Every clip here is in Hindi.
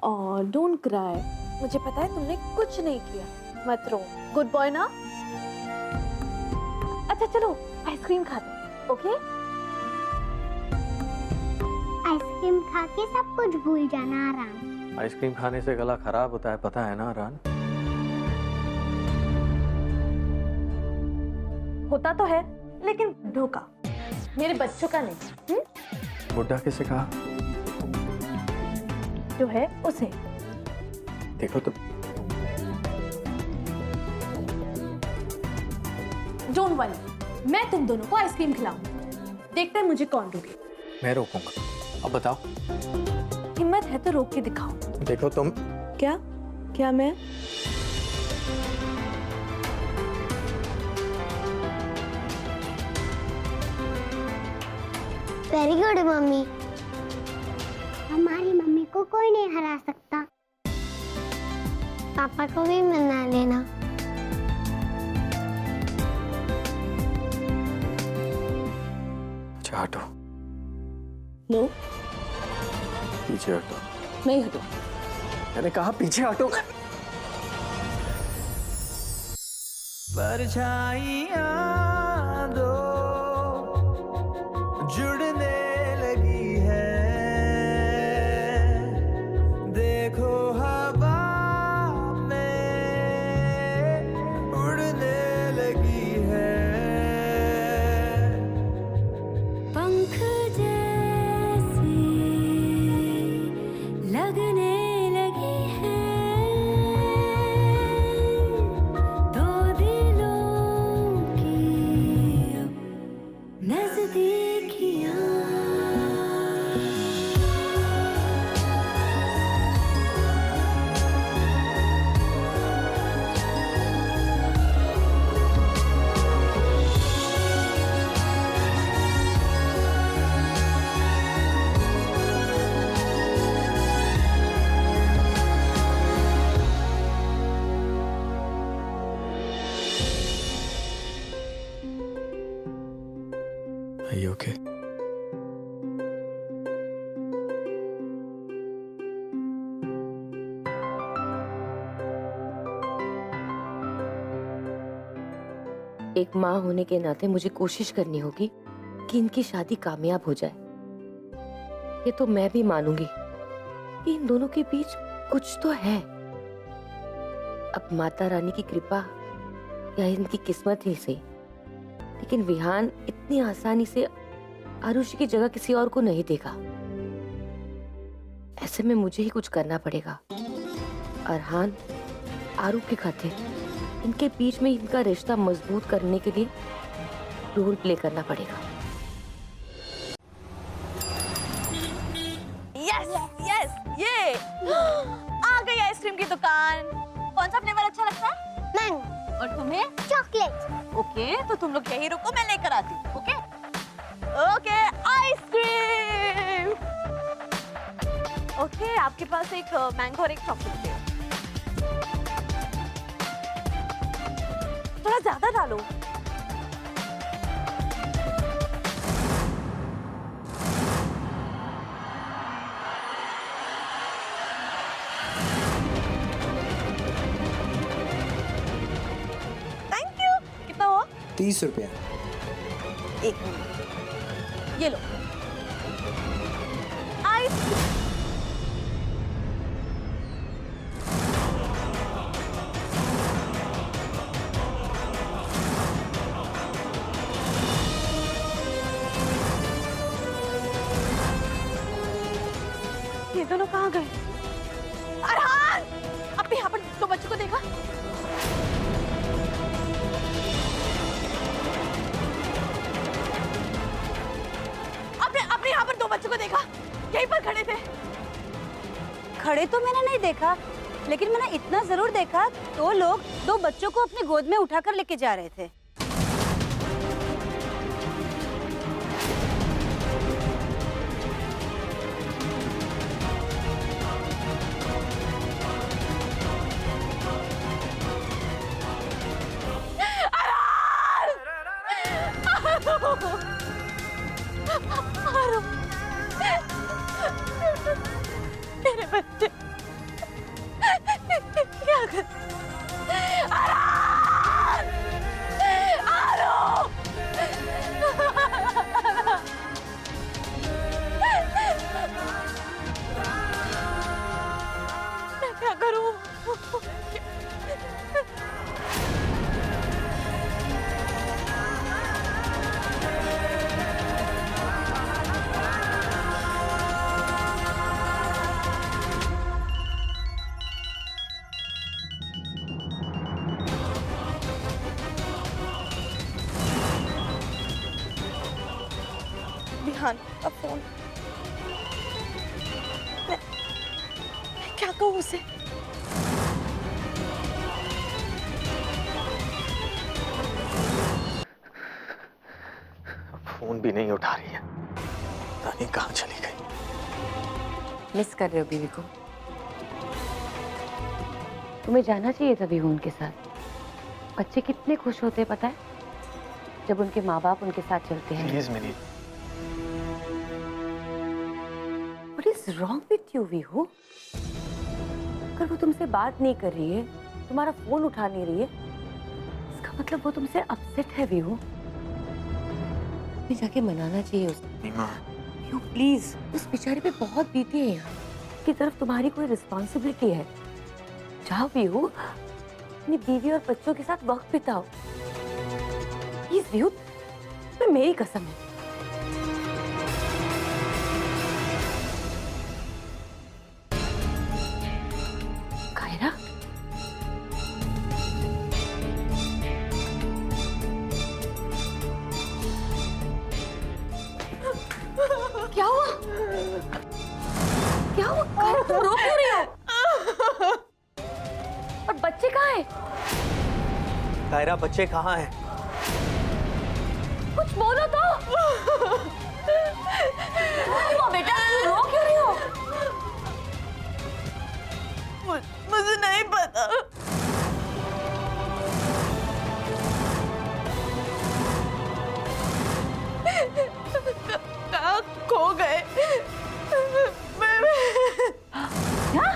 और डोंट क्राई, मुझे पता है तुमने कुछ नहीं किया, मत रो, गुड बॉय ना। अच्छा चलो आइसक्रीम खाते, ओके? आइसक्रीम खा के सब कुछ भूल जाना आराम। आइसक्रीम खाने से गला खराब होता है, पता है ना रान? होता तो है लेकिन धोखा मेरे बच्चों का नहीं। बुड्ढा किसे कहा? जो है उसे। देखो तो डोंट वरी, मैं तुम दोनों को आइसक्रीम खिलाऊं, देखते हैं मुझे कौन रोके। मैं रोकूंगा, अब बताओ। हिम्मत है तो रोक के दिखाओ। देखो तुम। क्या मैं? Very good mummy. हमारी मम्मी को कोई नहीं हरा सकता। पापा को भी मना लेना। अच्छा हटो, नो, पीछे हटो। नहीं हटो। मैंने कहा पीछे हटो। परछाइयाँ दो जुड़ने लगी है, देखो हवा में उड़ने लगी है। पंख जैसी लगने लगी है, दो दिलों की अब नजदीकियां। Are you okay? एक माँ होने के नाते मुझे कोशिश करनी होगी कि इनकी शादी कामयाब हो जाए। ये तो मैं भी मानूंगी कि इन दोनों के बीच कुछ तो है। अब माता रानी की कृपा या इनकी किस्मत ही सही, लेकिन विहान इतनी आसानी से आरुषि की जगह किसी और को नहीं देगा। ऐसे में मुझे ही कुछ करना पड़ेगा। अरहान, आरू के खातिर इनके बीच में इनका रिश्ता मजबूत करने के लिए रोल प्ले करना पड़ेगा। यस यस, ये आ गई आइसक्रीम की दुकान। कौन सा फ्लेवर अच्छा लगता है? मैंगो। और तुम्हें? चॉकलेट। ओके, तो तुम लोग यही रुको, मैं लेकर आती हूँ। Okay okay, ice cream. ओके, आपके पास एक मैंगो और एक चॉकलेट है। थोड़ा ज्यादा डालो। Thank you. कितना हुआ? 30 रुपया। एक मिनट, ये लो आइसक्रीम। ये दोनों कहाँ गए? अरहान, अपने यहाँ पर दो बच्चों को देखा? अपने यहाँ पर दो बच्चों को देखा? यहीं पर खड़े थे। खड़े तो मैंने नहीं देखा, लेकिन मैंने इतना जरूर देखा, दो लोग दो बच्चों को अपनी गोद में उठाकर लेके जा रहे थे। मेरे बच्चे, क्या करूं? विहान का फोन। मैं क्या कहूँ उसे? फोन भी नहीं उठा रही है, पता नहीं कहाँ चली गई। मिस कर रहे हो बीवी को? तुम्हें जाना चाहिए था बीवी उनके साथ। बच्चे कितने खुश होते हैं पता है, जब उनके माँ बाप उनके साथ चलते हैं। Please mini. What is wrong with you, Vihu? अगर वो तुमसे बात नहीं कर रही है, तुम्हारा फोन उठा नहीं रही है, इसका मतलब वो तुमसे अपसेट है विहू। तुम्हें जाके मनाना चाहिए उसे। नीमा, विहू प्लीज, उस बेचारे पे बहुत बीती है यहाँ। की तरफ तुम्हारी कोई रिस्पॉन्सिबिलिटी है। जाओ विहू, अपनी बीवी और बच्चों के साथ वक्त बिताओ। प्लीज विहू, तुम्हें मेरी कसम है। कायरा, क्या हुआ? क्या हुआ? कायरा, तुम रो क्यों रही हो? और बच्चे कहाँ हैं? कायरा बच्चे कहाँ हैं? कुछ बोलो तो। बेटा रो क्यों रही हो? मुझे नहीं पता। कहाँ खो गए? क्या?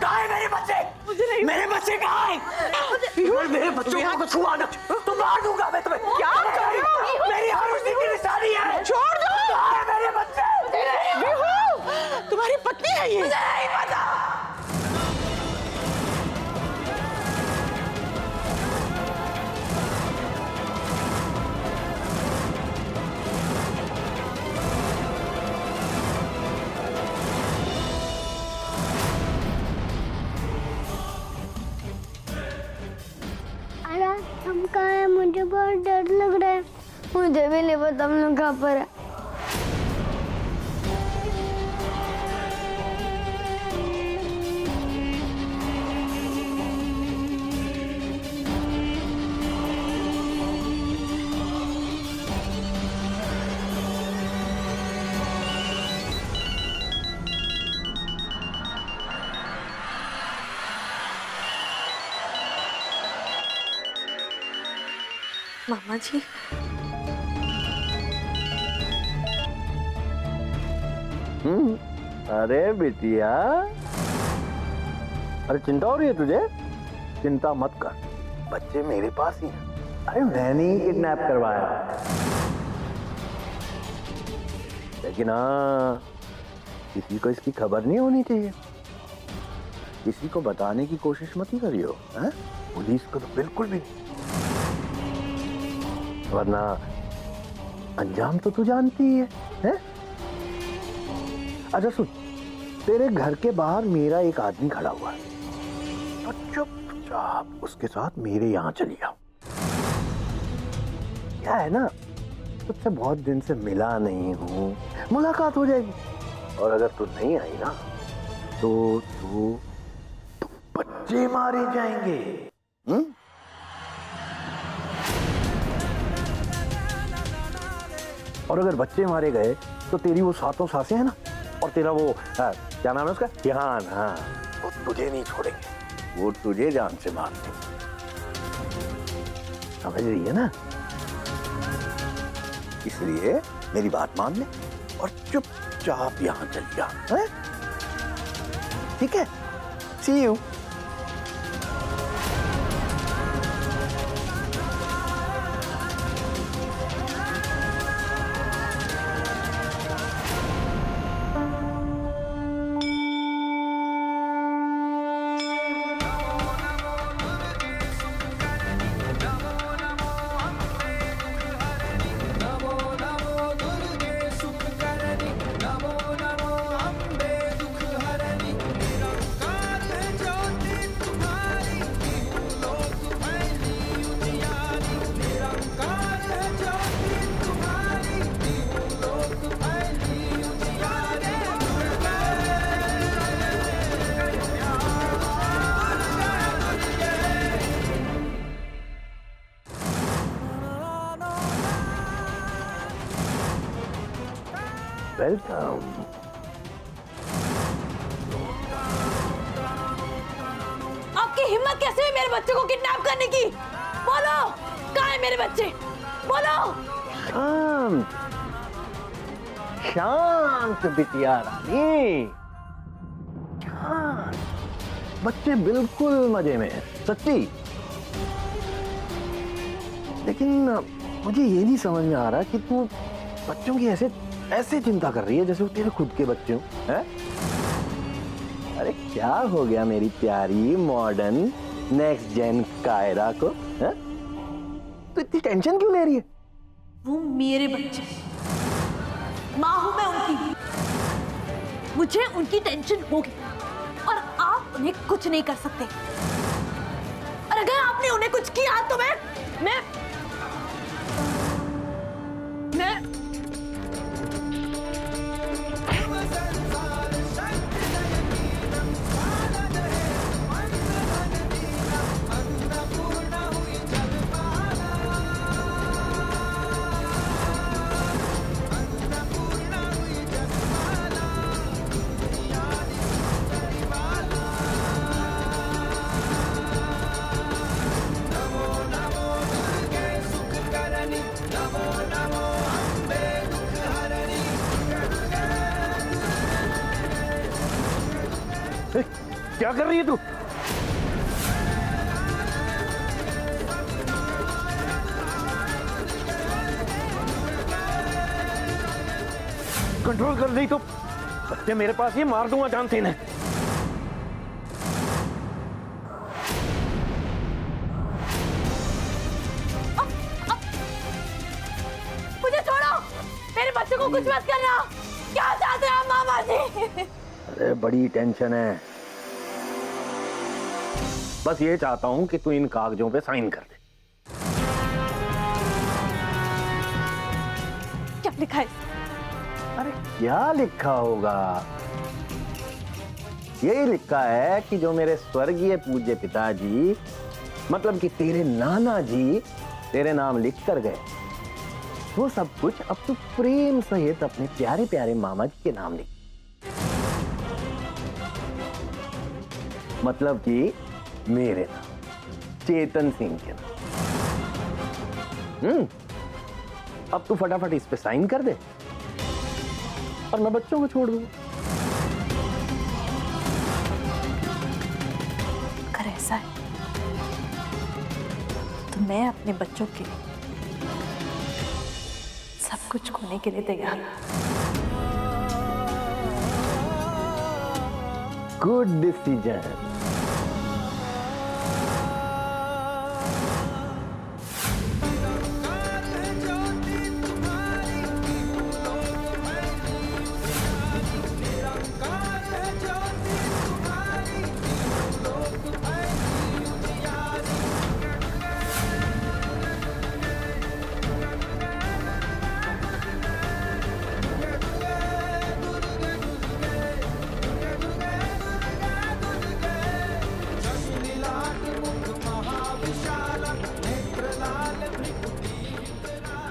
कहाँ है मेरे बच्चे? मुझे नहीं। मेरे बच्चे कहाँ हैं? मेरे बच्चों को कुछ हुआ ना तो मार दूंगा मैं तुम्हें। क्या कर रहे हो? मेरी हरुषी की निशानी है। छोड़ दो। कहाँ है मेरे बच्चे? विहू, तुम्हारी पत्नी है ये। मुझे नहीं पता। अरे हम कहाँ हैं? मुझे बहुत डर लग रहा है। मुझे भी नहीं पता हम लोग कहाँ पर है। मामा जी, अरे बिटिया, अरे चिंता हो रही है तुझे? चिंता मत कर, बच्चे मेरे पास ही हैं। अरे मैंने ही किडनैप करवाया। लेकिन हाँ, किसी को इसकी खबर नहीं होनी चाहिए। किसी को बताने की कोशिश मत ही करियो, हैं? पुलिस को तो बिल्कुल भी नहीं, वरना अंजाम तो तू जानती ही है? अच्छा सुन, तेरे घर के बाहर मेरा एक आदमी खड़ा हुआ है, तो चुपचाप उसके साथ मेरे यहाँ चली आओ। क्या है ना, तुझसे बहुत दिन से मिला नहीं हूँ, मुलाकात हो जाएगी। और अगर तू नहीं आई ना तो तू बच्चे मारे जाएंगे। और अगर बच्चे मारे गए तो तेरी वो 7 सांसें हैं ना, और तेरा वो क्या नाम है उसका, ध्यान, हाँ, वो तुझे नहीं छोड़ेंगे, वो तुझे जान से मार देंगे। समझ रही है ना? इसलिए मेरी बात मान ले और चुपचाप यहाँ चल जा, हैं? ठीक है? See you. वेलकम। आपकी हिम्मत कैसे हुई मेरे बच्चे को किडनैप करने की? बोलो, कहाँ है मेरे बच्चे? बोलो। शांत शांत बिटिया रानी, शांत। बच्चे बिल्कुल मजे में हैं, सच्ची। लेकिन मुझे ये नहीं समझ में आ रहा कि तू बच्चों की ऐसे चिंता कर रही है जैसे वो तेरे खुद के बच्चे हो, हैं? अरे क्या हो गया मेरी प्यारी मॉडर्न नेक्स्ट जेन कायरा को, हैं? तो इतनी टेंशन क्यों ले रही है? वो मेरे बच्चे, माँ हूं मैं उनकी, मुझे उनकी टेंशन होगी और आप उन्हें कुछ नहीं कर सकते। और अगर आपने उन्हें कुछ किया तो मैं क्या कर रही है तू? कंट्रोल कर दी तो बच्चे मेरे पास, ये मार दूंगा जान से इन्हें। मुझे छोड़ो, मेरे बच्चे को कुछ मत करना। क्या चाहते हैं आप मामा जी? अरे बड़ी टेंशन है, बस ये चाहता हूं कि तू इन कागजों पे साइन कर दे। क्या लिखा है? अरे क्या लिखा होगा? यही लिखा है कि जो मेरे स्वर्गीय पूज्य पिताजी, मतलब कि तेरे नाना जी तेरे नाम लिख कर गए, वो सब कुछ अब तू प्रेम सहित अपने प्यारे प्यारे मामा जी के नाम लिख। मतलब कि मेरे नाम चेतन सिंह के नाम। अब तू फटाफट इस पे साइन कर दे और मैं बच्चों को छोड़ दूंगा। अगर ऐसा है तो मैं अपने बच्चों के लिए सब कुछ खोने के लिए तैयार हूं। Good decision.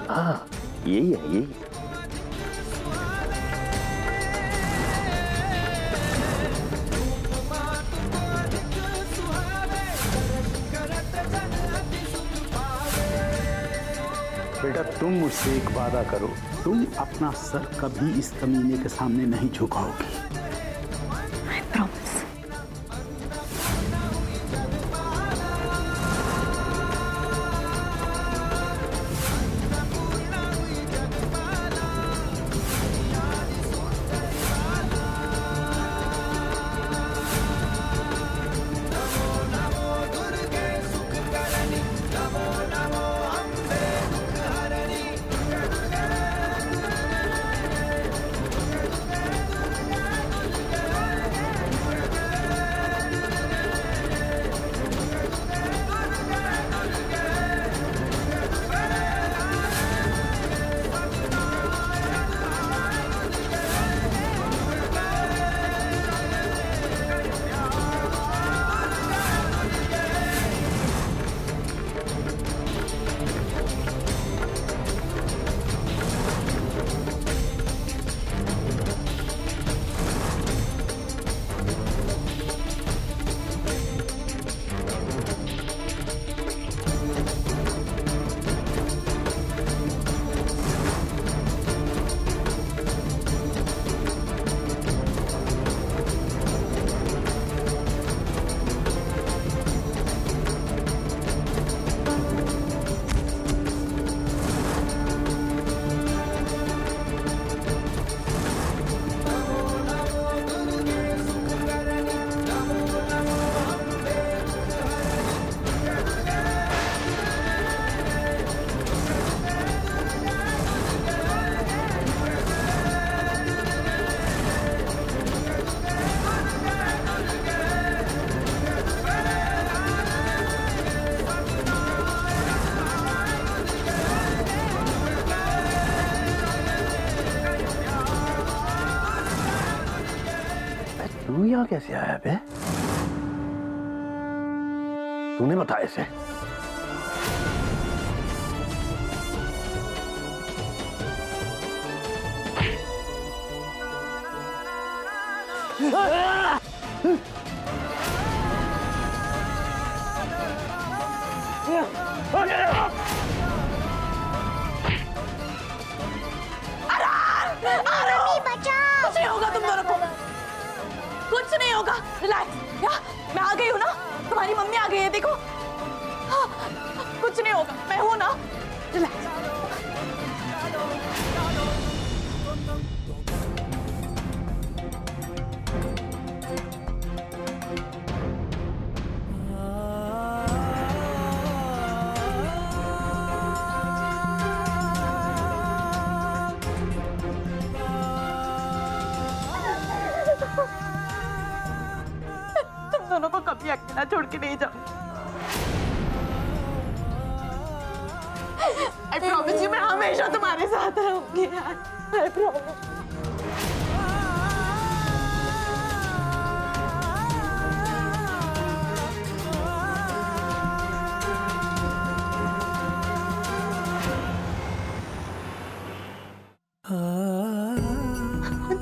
हाँ, यही है, यही है। बेटा तुम मुझसे एक वादा करो, तुम अपना सर कभी इस कमीने के सामने नहीं झुकाओगी। I promise. यहाँ कैसे आया बे? तूने बताया इसे? कुछ नहीं होगा तुम दोनों को, कुछ नहीं होगा। रिलैक्स, मैं आ गई हूँ ना, तुम्हारी मम्मी आ गई है, देखो। हाँ, कुछ नहीं होगा, मैं हूँ ना। रिलैक्स। दोनों को कभी अकेला छोड़ के नहीं जाऊंगी। I promise you, मैं हमेशा तुम्हारे साथ रहूंगी यार। I promise।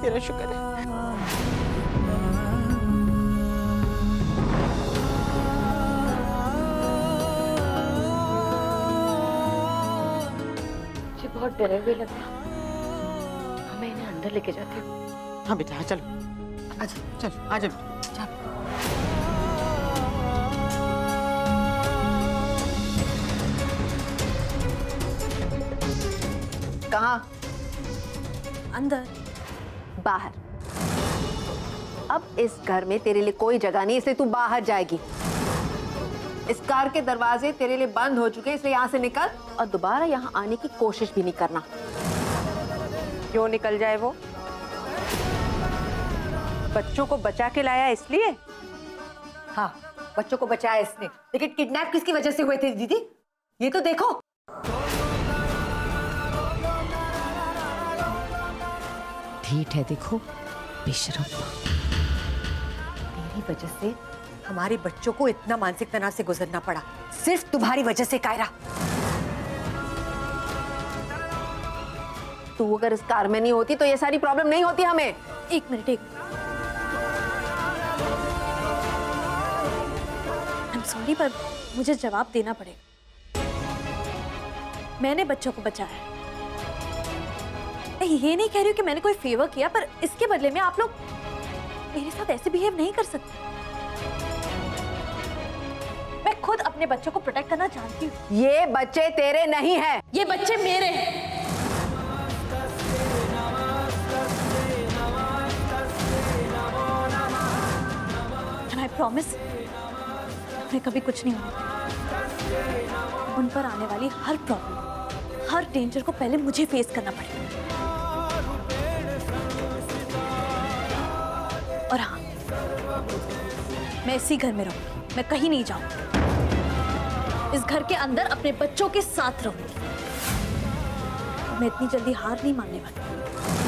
तेरा शुक्र है। बहुत डरे हुए लग रहा, मैं इन्हें अंदर लेके जाती हूँ। हाँ बेटा, चलो आजा, चलो आजा बेटा। कहाँ? अंदर। बाहर। अब इस घर में तेरे लिए कोई जगह नहीं, इसलिए तू बाहर जाएगी। इस कार के दरवाजे तेरे लिए बंद हो चुके, इसलिए यहाँ से निकल और दोबारा यहाँ आने की कोशिश भी नहीं करना। क्यों निकल जाए वो? बच्चों को बचा के लाया इसलिए? हाँ, बच्चों को बचाया इसने, लेकिन किडनैप किसकी वजह से हुए थे दीदी? ये तो देखो। ठीक है, देखो बेशरम। तेरी वजह से हमारे बच्चों को इतना मानसिक तनाव से गुजरना पड़ा, सिर्फ तुम्हारी वजह से कायरा। तू अगर इस कार में नहीं होती तो ये सारी प्रॉब्लम नहीं होती हमें। एक मिनट, आई एम सॉरी, पर मुझे जवाब देना पड़ेगा। मैंने बच्चों को बचाया। मैं ये नहीं कह रही हूँ कि मैंने कोई फेवर किया, पर इसके बदले में आप लोग मेरे साथ ऐसे बिहेव नहीं कर सकते। मैं खुद अपने बच्चों को प्रोटेक्ट करना जानती हूँ। ये बच्चे तेरे नहीं हैं। ये बच्चे मेरे हैं। I promise, उन्हें कभी कुछ नहीं होगा। उन पर आने वाली हर प्रॉब्लम, हर डेंजर को पहले मुझे फेस करना पड़ेगा। और हाँ, मैं इसी घर में रहूंगी, मैं कहीं नहीं जाऊंगी। इस घर के अंदर अपने बच्चों के साथ रहूंगी। मैं इतनी जल्दी हार नहीं मानने वाली।